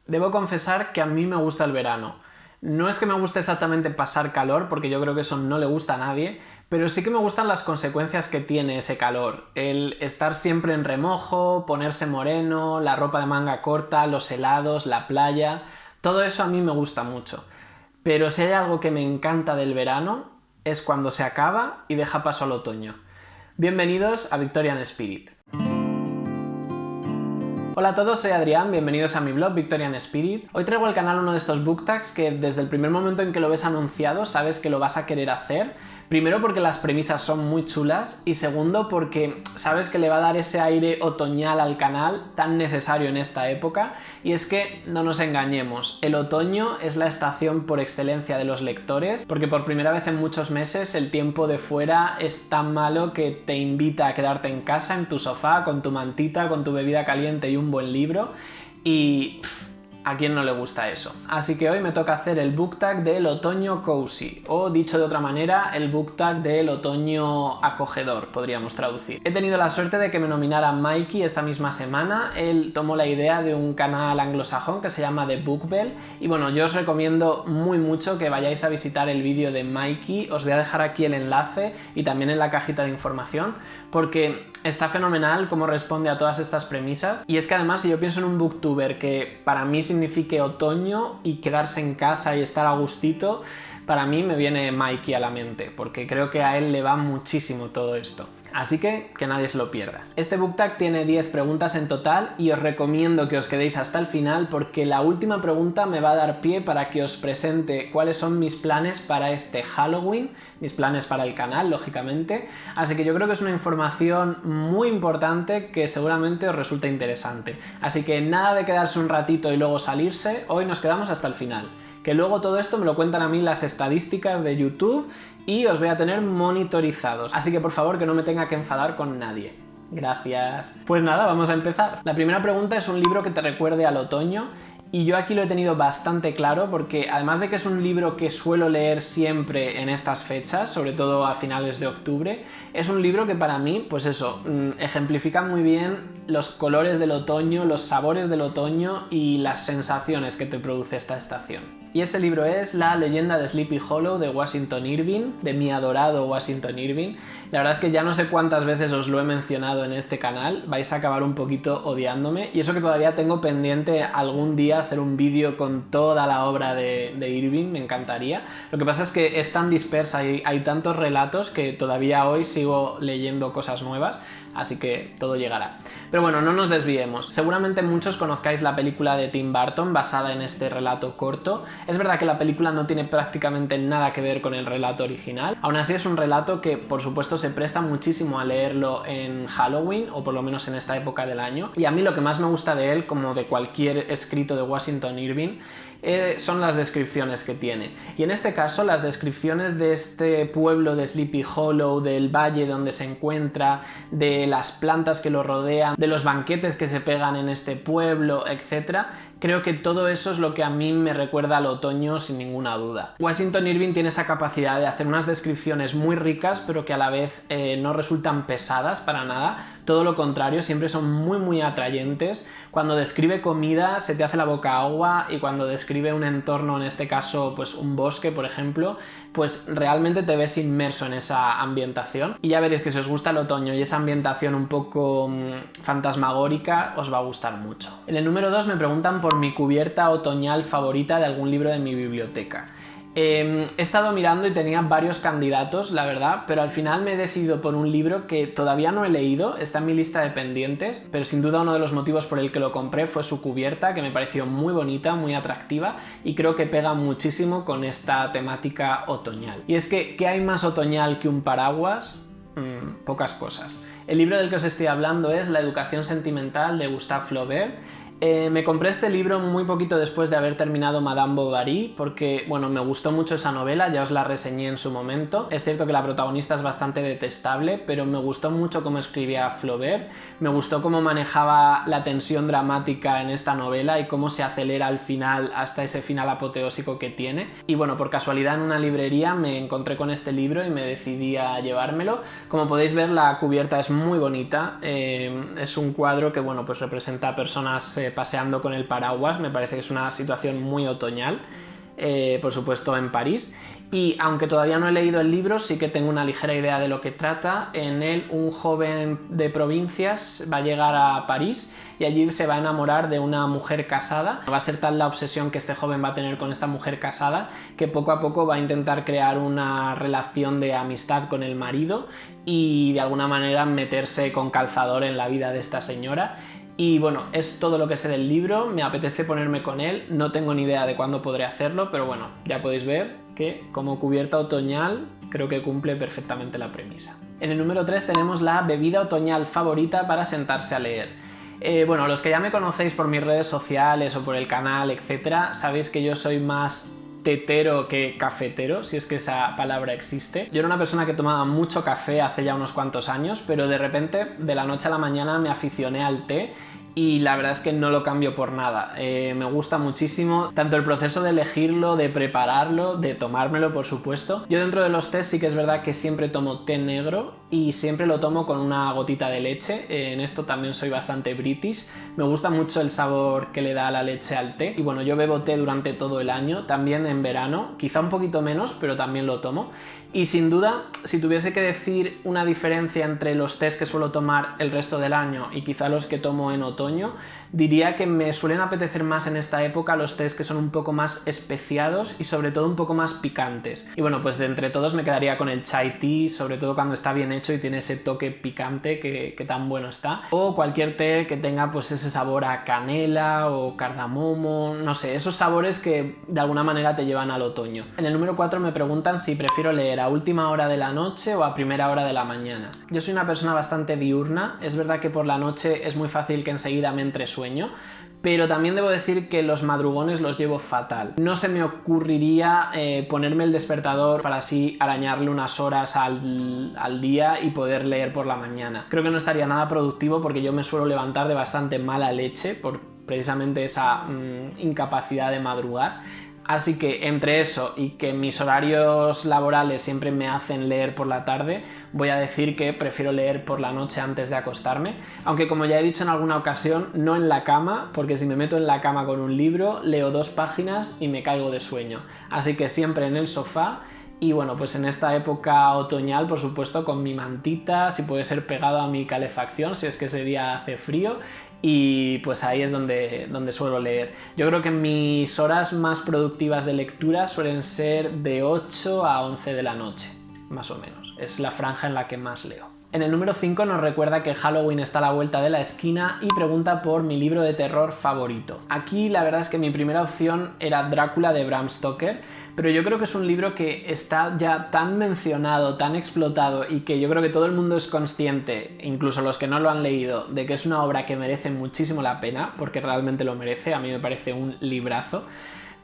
Debo confesar que a mí me gusta el verano. No es que me guste exactamente pasar calor, porque yo creo que eso no le gusta a nadie, pero sí que me gustan las consecuencias que tiene ese calor. El estar siempre en remojo, ponerse moreno, la ropa de manga corta, los helados, la playa, todo eso a mí me gusta mucho. Pero si hay algo que me encanta del verano, es cuando se acaba y deja paso al otoño. Bienvenidos a Victorian Spirit. Hola a todos, soy Adrián, bienvenidos a mi blog Victorian Spirit. Hoy traigo al canal uno de estos book tags que desde el primer momento en que lo ves anunciado sabes que lo vas a querer hacer. Primero porque las premisas son muy chulas y segundo porque sabes que le va a dar ese aire otoñal al canal tan necesario en esta época. Y es que no nos engañemos, el otoño es la estación por excelencia de los lectores porque por primera vez en muchos meses el tiempo de fuera es tan malo que te invita a quedarte en casa, en tu sofá, con tu mantita, con tu bebida caliente y un buen libro y ¿a quién no le gusta eso? Así que hoy me toca hacer el book tag del otoño cozy, o dicho de otra manera, el book tag del otoño acogedor, podríamos traducir. He tenido la suerte de que me nominara Mikey esta misma semana. Él tomó la idea de un canal anglosajón que se llama The Book Bell y bueno, yo os recomiendo muy mucho que vayáis a visitar el vídeo de Mikey. Os voy a dejar aquí el enlace y también en la cajita de información porque está fenomenal cómo responde a todas estas premisas. Y es que además, si yo pienso en un booktuber que para mí signifique otoño y quedarse en casa y estar a gustito, para mí me viene Mikey a la mente, porque creo que a él le va muchísimo todo esto. Así que nadie se lo pierda. Este book tag tiene 10 preguntas en total y os recomiendo que os quedéis hasta el final porque la última pregunta me va a dar pie para que os presente cuáles son mis planes para este Halloween, mis planes para el canal, lógicamente. Así que yo creo que es una información muy importante que seguramente os resulta interesante. Así que nada de quedarse un ratito y luego salirse, hoy nos quedamos hasta el final. Que luego todo esto me lo cuentan a mí las estadísticas de YouTube y os voy a tener monitorizados. Así que por favor que no me tenga que enfadar con nadie. Gracias. Pues nada, vamos a empezar. La primera pregunta es un libro que te recuerde al otoño. Y yo aquí lo he tenido bastante claro porque además de que es un libro que suelo leer siempre en estas fechas, sobre todo a finales de octubre, es un libro que para mí, pues eso, ejemplifica muy bien los colores del otoño, los sabores del otoño y las sensaciones que te produce esta estación. Y ese libro es La leyenda de Sleepy Hollow de Washington Irving, de mi adorado Washington Irving. La verdad es que ya no sé cuántas veces os lo he mencionado en este canal, vais a acabar un poquito odiándome y eso que todavía tengo pendiente algún día hacer un vídeo con toda la obra de Irving, me encantaría. Lo que pasa es que es tan dispersa y hay tantos relatos que todavía hoy sigo leyendo cosas nuevas, así que todo llegará. Pero bueno, no nos desviemos. Seguramente muchos conozcáis la película de Tim Burton basada en este relato corto. Es verdad que la película no tiene prácticamente nada que ver con el relato original. Aún así es un relato que por supuesto se presta muchísimo a leerlo en Halloween, o por lo menos en esta época del año. Y a mí lo que más me gusta de él, como de cualquier escrito de Washington Irving, son las descripciones que tiene. Y en este caso las descripciones de este pueblo de Sleepy Hollow, del valle donde se encuentra, de las plantas que lo rodean, de los banquetes que se pegan en este pueblo, etc. Creo que todo eso es lo que a mí me recuerda al otoño sin ninguna duda. Washington Irving tiene esa capacidad de hacer unas descripciones muy ricas pero que a la vez no resultan pesadas para nada. Todo lo contrario, siempre son muy atrayentes. Cuando describe comida se te hace la boca agua y cuando describe un entorno, en este caso pues un bosque por ejemplo, pues realmente te ves inmerso en esa ambientación y ya veréis que si os gusta el otoño y esa ambientación un poco fantasmagórica os va a gustar mucho. En el número 2 me preguntan por mi cubierta otoñal favorita de algún libro de mi biblioteca. He estado mirando y tenía varios candidatos, la verdad, pero al final me he decidido por un libro que todavía no he leído, está en mi lista de pendientes, pero sin duda uno de los motivos por el que lo compré fue su cubierta, que me pareció muy bonita, muy atractiva y creo que pega muchísimo con esta temática otoñal. Y es que, ¿qué hay más otoñal que un paraguas? Pocas cosas. El libro del que os estoy hablando es La educación sentimental de Gustave Flaubert. Me compré este libro muy poquito después de haber terminado Madame Bovary porque, bueno, me gustó mucho esa novela, ya os la reseñé en su momento. Es cierto que la protagonista es bastante detestable, pero me gustó mucho cómo escribía Flaubert, me gustó cómo manejaba la tensión dramática en esta novela y cómo se acelera al final hasta ese final apoteósico que tiene. Y bueno, por casualidad en una librería me encontré con este libro y me decidí a llevármelo. Como podéis ver, la cubierta es muy bonita, es un cuadro que, bueno, pues representa a personas paseando con el paraguas, me parece que es una situación muy otoñal, por supuesto en París. Y aunque todavía no he leído el libro, sí que tengo una ligera idea de lo que trata. En él, un joven de provincias va a llegar a París y allí se va a enamorar de una mujer casada. Va a ser tal la obsesión que este joven va a tener con esta mujer casada que poco a poco va a intentar crear una relación de amistad con el marido y de alguna manera meterse con calzador en la vida de esta señora. Y bueno, es todo lo que sé del libro, me apetece ponerme con él, no tengo ni idea de cuándo podré hacerlo, pero bueno, ya podéis ver que como cubierta otoñal creo que cumple perfectamente la premisa. En el número 3 tenemos la bebida otoñal favorita para sentarse a leer. Bueno, los que ya me conocéis por mis redes sociales o por el canal, etcétera, sabéis que yo soy más tetero que cafetero, si es que esa palabra existe. Yo era una persona que tomaba mucho café hace ya unos cuantos años, pero de repente, de la noche a la mañana, me aficioné al té y la verdad es que no lo cambio por nada. Me gusta muchísimo tanto el proceso de elegirlo, de prepararlo, de tomármelo, por supuesto. Yo dentro de los tés sí que es verdad que siempre tomo té negro y siempre lo tomo con una gotita de leche. En esto también soy bastante british. Me gusta mucho el sabor que le da la leche al té. Y bueno, yo bebo té durante todo el año, también en verano, quizá un poquito menos, pero también lo tomo. Y sin duda, si tuviese que decir una diferencia entre los tés que suelo tomar el resto del año y quizá los que tomo en otoño, diría que me suelen apetecer más en esta época los tés que son un poco más especiados y sobre todo un poco más picantes. Y bueno, pues de entre todos me quedaría con el chai tea, sobre todo cuando está bien hecho y tiene ese toque picante que tan bueno está. O cualquier té que tenga pues ese sabor a canela o cardamomo, no sé, esos sabores que de alguna manera te llevan al otoño. En el número 4 me preguntan si prefiero leer a última hora de la noche o a primera hora de la mañana. Yo soy una persona bastante diurna, es verdad que por la noche es muy fácil que enseguida me entre sueño, pero también debo decir que los madrugones los llevo fatal. No se me ocurriría ponerme el despertador para así arañarle unas horas al día y poder leer por la mañana. Creo que no estaría nada productivo porque yo me suelo levantar de bastante mala leche por precisamente esa incapacidad de madrugar. Así que entre eso y que mis horarios laborales siempre me hacen leer por la tarde, voy a decir que prefiero leer por la noche antes de acostarme, aunque como ya he dicho en alguna ocasión, no en la cama, porque si me meto en la cama con un libro, leo 2 páginas y me caigo de sueño. Así que siempre en el sofá. Y bueno, pues en esta época otoñal, por supuesto, con mi mantita, si puede ser pegado a mi calefacción, si es que ese día hace frío, y pues ahí es donde suelo leer. Yo creo que mis horas más productivas de lectura suelen ser de 8 a 11 de la noche, más o menos. Es la franja en la que más leo. En el número 5 nos recuerda que Halloween está a la vuelta de la esquina y pregunta por mi libro de terror favorito. Aquí la verdad es que mi primera opción era Drácula de Bram Stoker, pero yo creo que es un libro que está ya tan mencionado, tan explotado y que yo creo que todo el mundo es consciente, incluso los que no lo han leído, de que es una obra que merece muchísimo la pena, porque realmente lo merece, a mí me parece un librazo.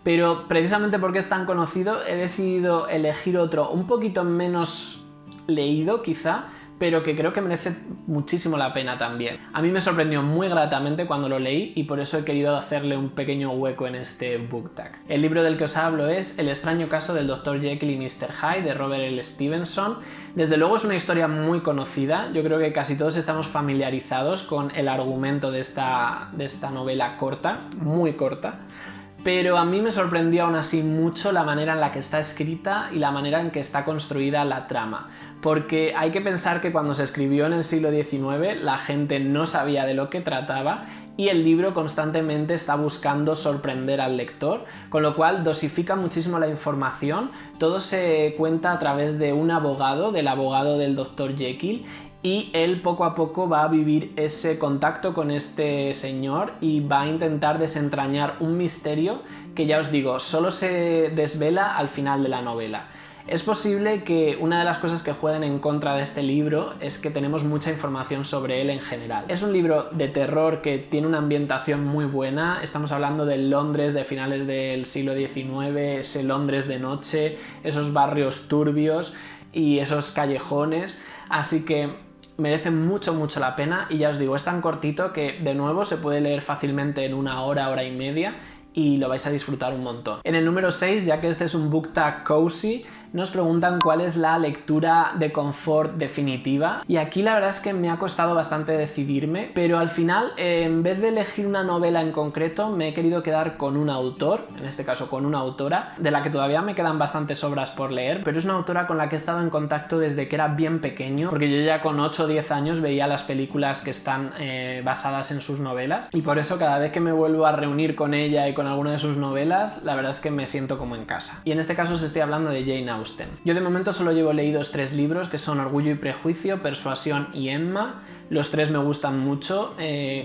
Pero precisamente porque es tan conocido he decidido elegir otro un poquito menos leído quizá, pero que creo que merece muchísimo la pena también. A mí me sorprendió muy gratamente cuando lo leí y por eso he querido hacerle un pequeño hueco en este book tag. El libro del que os hablo es El extraño caso del Dr. Jekyll y Mr. Hyde de Robert L. Stevenson. Desde luego es una historia muy conocida, yo creo que casi todos estamos familiarizados con el argumento de esta novela corta, muy corta. Pero a mí me sorprendió aún así mucho la manera en la que está escrita y la manera en que está construida la trama. Porque hay que pensar que cuando se escribió en el siglo XIX la gente no sabía de lo que trataba y el libro constantemente está buscando sorprender al lector, con lo cual dosifica muchísimo la información. Todo se cuenta a través de un abogado, del abogado del Dr. Jekyll, y él poco a poco va a vivir ese contacto con este señor y va a intentar desentrañar un misterio que, ya os digo, solo se desvela al final de la novela. Es posible que una de las cosas que jueguen en contra de este libro es que tenemos mucha información sobre él en general. Es un libro de terror que tiene una ambientación muy buena, estamos hablando del Londres de finales del siglo XIX, ese Londres de noche, esos barrios turbios y esos callejones, así que merece mucho la pena y ya os digo, es tan cortito que de nuevo se puede leer fácilmente en una hora, hora y media y lo vais a disfrutar un montón. En el número 6, ya que este es un book tag cozy, nos preguntan cuál es la lectura de confort definitiva. Y aquí la verdad es que me ha costado bastante decidirme, pero al final, en vez de elegir una novela en concreto, me he querido quedar con un autor, en este caso con una autora, de la que todavía me quedan bastantes obras por leer, pero es una autora con la que he estado en contacto desde que era bien pequeño, porque yo ya con 8 o 10 años veía las películas que están basadas en sus novelas, y por eso cada vez que me vuelvo a reunir con ella y con alguna de sus novelas, la verdad es que me siento como en casa. Y en este caso os estoy hablando de Jane Austen. Yo de momento solo llevo leídos 3 libros, que son Orgullo y Prejuicio, Persuasión y Emma. Los 3 me gustan mucho,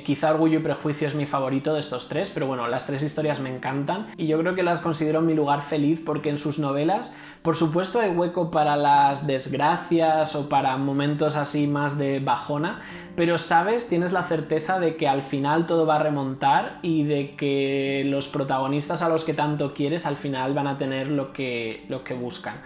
quizá Orgullo y Prejuicio es mi favorito de estos 3, pero bueno, las 3 historias me encantan y yo creo que las considero mi lugar feliz porque en sus novelas, por supuesto, hay hueco para las desgracias o para momentos así más de bajona, pero sabes, tienes la certeza de que al final todo va a remontar y de que los protagonistas a los que tanto quieres al final van a tener lo que buscan.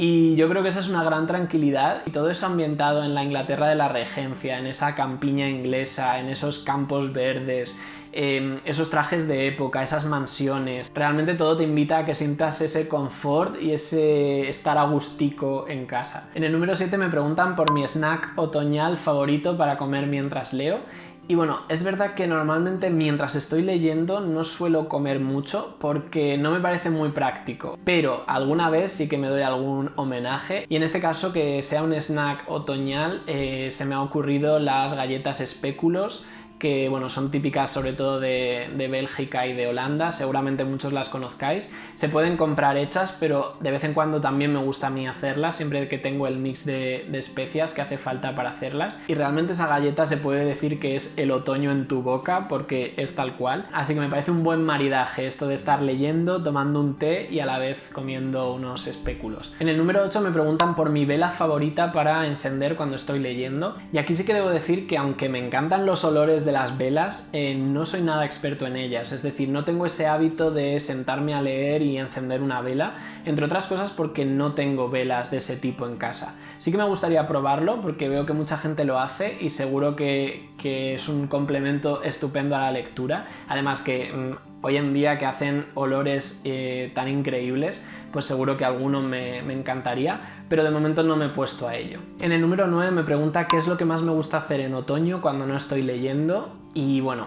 Y yo creo que esa es una gran tranquilidad, y todo eso ambientado en la Inglaterra de la Regencia, en esa campiña inglesa, en esos campos verdes, esos trajes de época, esas mansiones. Realmente todo te invita a que sientas ese confort y ese estar a gustico en casa. En el número 7 me preguntan por mi snack otoñal favorito para comer mientras leo. Y bueno, es verdad que normalmente mientras estoy leyendo no suelo comer mucho porque no me parece muy práctico, pero alguna vez sí que me doy algún homenaje, y en este caso, que sea un snack otoñal, se me ha ocurrido las galletas espéculos, que bueno, son típicas sobre todo de Bélgica y de Holanda, seguramente muchos las conozcáis. Se pueden comprar hechas, pero de vez en cuando también me gusta a mí hacerlas, siempre que tengo el mix de especias que hace falta para hacerlas. Y realmente esa galleta se puede decir que es el otoño en tu boca, porque es tal cual. Así que me parece un buen maridaje esto de estar leyendo, tomando un té y a la vez comiendo unos espéculos. En el número 8 me preguntan por mi vela favorita para encender cuando estoy leyendo. Y aquí sí que debo decir que aunque me encantan los olores de las velas, no soy nada experto en ellas, es decir, no tengo ese hábito de sentarme a leer y encender una vela, entre otras cosas porque no tengo velas de ese tipo en casa. Sí que me gustaría probarlo porque veo que mucha gente lo hace y seguro que es un complemento estupendo a la lectura, además que hoy en día que hacen olores tan increíbles, pues seguro que alguno me encantaría, pero de momento no me he puesto a ello. En el número 9 me pregunta qué es lo que más me gusta hacer en otoño cuando no estoy leyendo. Y bueno,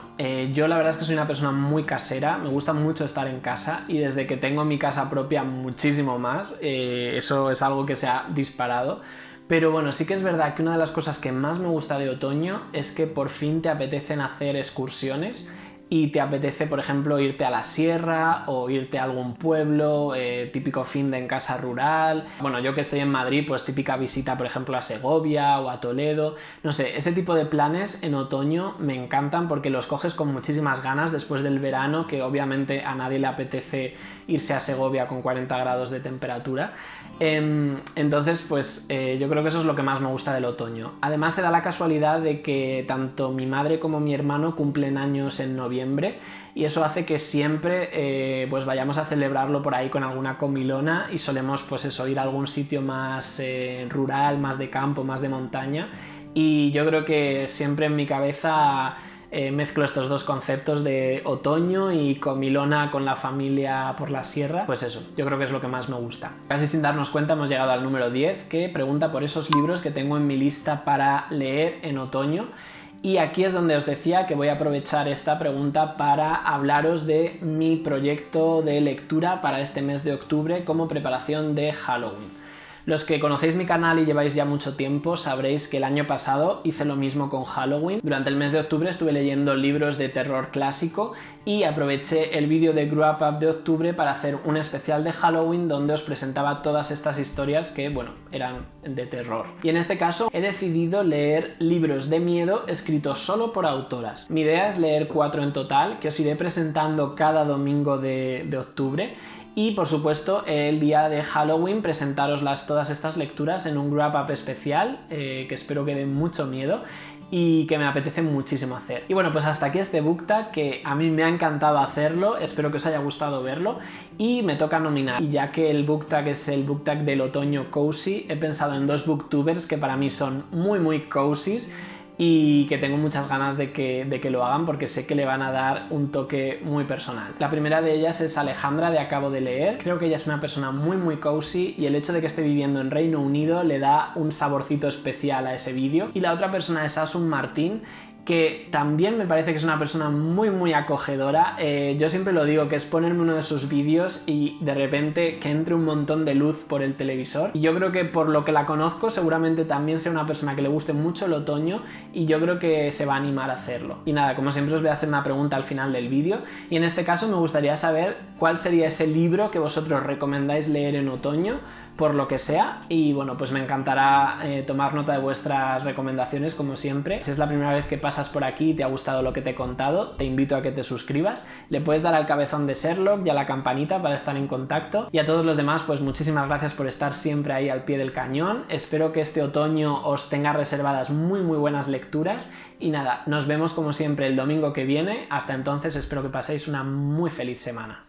yo la verdad es que soy una persona muy casera, me gusta mucho estar en casa y desde que tengo mi casa propia muchísimo más, eso es algo que se ha disparado. Pero bueno, sí que es verdad que una de las cosas que más me gusta de otoño es que por fin te apetecen hacer excursiones y te apetece, por ejemplo, irte a la sierra o irte a algún pueblo, típico fin de en casa rural. Bueno, yo que estoy en Madrid, pues típica visita, por ejemplo, a Segovia o a Toledo. No sé, ese tipo de planes en otoño me encantan porque los coges con muchísimas ganas después del verano, que obviamente a nadie le apetece irse a Segovia con 40 grados de temperatura. Entonces, pues yo creo que eso es lo que más me gusta del otoño. Además, se da la casualidad de que tanto mi madre como mi hermano cumplen años en noviembre y eso hace que siempre pues vayamos a celebrarlo por ahí con alguna comilona y solemos pues eso, ir a algún sitio más rural, más de campo, más de montaña, y yo creo que siempre en mi cabeza mezclo estos dos conceptos de otoño y comilona con la familia por la sierra. Pues eso, yo creo que es lo que más me gusta. Casi sin darnos cuenta hemos llegado al número 10, que pregunta por esos libros que tengo en mi lista para leer en otoño. Y aquí es donde os decía que voy a aprovechar esta pregunta para hablaros de mi proyecto de lectura para este mes de octubre como preparación de Halloween. Los que conocéis mi canal y lleváis ya mucho tiempo sabréis que el año pasado hice lo mismo con Halloween. Durante el mes de octubre estuve leyendo libros de terror clásico y aproveché el vídeo de Grow Up de octubre para hacer un especial de Halloween donde os presentaba todas estas historias que, bueno, eran de terror. Y en este caso he decidido leer libros de miedo escritos solo por autoras. Mi idea es leer 4 en total, que os iré presentando cada domingo de octubre. Y por supuesto el día de Halloween presentaros todas estas lecturas en un wrap up especial que espero que den mucho miedo y que me apetece muchísimo hacer. Y bueno, pues hasta aquí este BookTag, que a mí me ha encantado hacerlo, espero que os haya gustado verlo y me toca nominar. Y ya que el BookTag es el BookTag del otoño cozy, he pensado en 2 booktubers que para mí son muy cozies. y que tengo muchas ganas de que lo hagan porque sé que le van a dar un toque muy personal. La primera de ellas es Alejandra, de Acabo de Leer. Creo que ella es una persona muy cozy y el hecho de que esté viviendo en Reino Unido le da un saborcito especial a ese vídeo. Y la otra persona es Asun Martín, que también me parece que es una persona muy acogedora. Yo siempre lo digo, que es ponerme uno de sus vídeos y de repente que entre un montón de luz por el televisor. Y yo creo que por lo que la conozco seguramente también sea una persona que le guste mucho el otoño y yo creo que se va a animar a hacerlo. Y nada, como siempre os voy a hacer una pregunta al final del vídeo y en este caso me gustaría saber cuál sería ese libro que vosotros recomendáis leer en otoño, por lo que sea, y bueno, pues me encantará tomar nota de vuestras recomendaciones como siempre. Si es la primera vez que pasas por aquí y te ha gustado lo que te he contado, te invito a que te suscribas, le puedes dar al cabezón de Sherlock y a la campanita para estar en contacto, y a todos los demás pues muchísimas gracias por estar siempre ahí al pie del cañón. Espero que este otoño os tenga reservadas muy buenas lecturas y nada, nos vemos como siempre el domingo que viene. Hasta entonces espero que paséis una muy feliz semana.